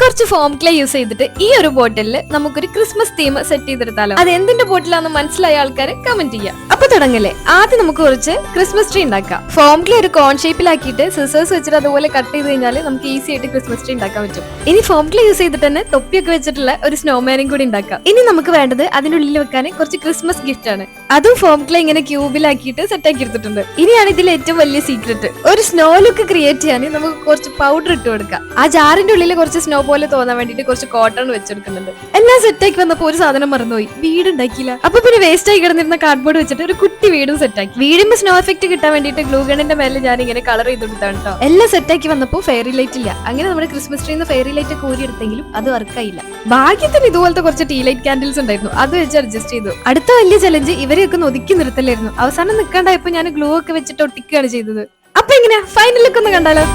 കുറച്ച് form clay use ചെയ്തിട്ട് ഈ ഒരു ബോട്ടിലിൽ നമുക്കൊരു ക്രിസ്മസ് തീം സെറ്റ് ചെയ്തെടുത്താലോ? അത് എന്തിന്റെ ബോട്ടിലാണെന്ന് മനസ്സിലായ ആൾക്കാർ കമന്റ് ചെയ്യാം. അപ്പൊ തുടങ്ങല്ലേ. ആദ്യം നമുക്ക് കുറച്ച് ക്രിസ്മസ് ട്രീ ഉണ്ടാക്കാം. ഫോം ക്ലേ ഒരു കോൺ ഷേപ്പിലാക്കിയിട്ട് സിസേഴ്സ് വെച്ചിട്ട് അതുപോലെ കട്ട് ചെയ്ത് കഴിഞ്ഞാൽ നമുക്ക് ഈസി ആയിട്ട് ക്രിസ്മസ് ട്രീ ഉണ്ടാക്കാൻ പറ്റും. ഇനി ഫോം ക്ലേ യൂസ് ചെയ്തിട്ട് തന്നെ തൊപ്പിയൊക്കെ വെച്ചിട്ടുള്ള ഒരു സ്നോമാനും കൂടി ഉണ്ടാക്കാം. ഇനി നമുക്ക് വേണ്ടത് അതിനുള്ളിൽ വെക്കാൻ കുറച്ച് ക്രിസ്മസ് ഗിഫ്റ്റ് ആണ്. അതും ഫോം ക്ലേ ഇങ്ങനെ ക്യൂബിലാക്കിയിട്ട് സെറ്റ് ആക്കി എടുത്തിട്ടുണ്ട്. ഇനിയാണ് ഇതിൽ ഏറ്റവും വലിയ സീക്രട്ട്. ഒരു സ്നോ ലുക്ക് ക്രിയേറ്റ് ചെയ്യാൻ നമുക്ക് കുറച്ച് പൗഡർ ഇട്ട് കൊടുക്കാം. ആ ജാറിന്റെ ഉള്ളിൽ കുറച്ച് സ്നോ പോലെ തോന്നാൻ വേണ്ടിട്ട് കുറച്ച് കോട്ടൺ വെച്ചെടുക്കുന്നുണ്ട്. എല്ലാം സെറ്റ് ആക്കി വന്നപ്പോ ഒരു സാധനം മറന്നുപോയി. വീട് ഉണ്ടാക്കിയില്ല. അപ്പൊ പിന്നെ വേസ്റ്റ് ആയി കിടന്നിരുന്ന കാർഡ്ബോർഡ് വെച്ചിട്ട് ഒരു കുട്ടി വീടും സെറ്റ് ആക്കി. വീടിന്റെ സ്നോ എഫക്ട് കിട്ടാൻ വേണ്ടിട്ട് ഗ്ലൂ ഗണ്ണിന്റെ മേലെ ഞാൻ ഇങ്ങനെ കളർ ചെയ്ത് കൊടുത്താണ് കേട്ടോ. എല്ലാം സെറ്റ് ആക്കി വന്നപ്പോ ഫെയറി ലൈറ്റ് ഇല്ല. അങ്ങനെ നമ്മുടെ ക്രിസ്മസ് ട്രീന്ന് ഫെയറി ലൈറ്റ് കോരി എടുത്തെങ്കിലും അത് വർക്കായില്ല. ഭാഗ്യത്തിന് ഇതുപോലത്തെ കുറച്ച് ടീ ലൈറ്റ് കാൻഡിൽസ് ഉണ്ടായിരുന്നു. അത് വെച്ച് അഡ്ജസ്റ്റ് ചെയ്തു. അടുത്ത വലിയ ചലഞ്ച് ഇവരെയൊക്കെ ഒതുക്കി നിർത്തലായിരുന്നു. അവസാനം നിൽക്കാണ്ടായപ്പോ ഞാൻ ഗ്ലൂ ഒക്കെ വെച്ചിട്ട് ഒട്ടിക്കുകയാണ് ചെയ്തത്. അപ്പൊ എങ്ങനെയാ ഫൈനൽ ലുക്ക് ഒന്ന് കണ്ടാലോ?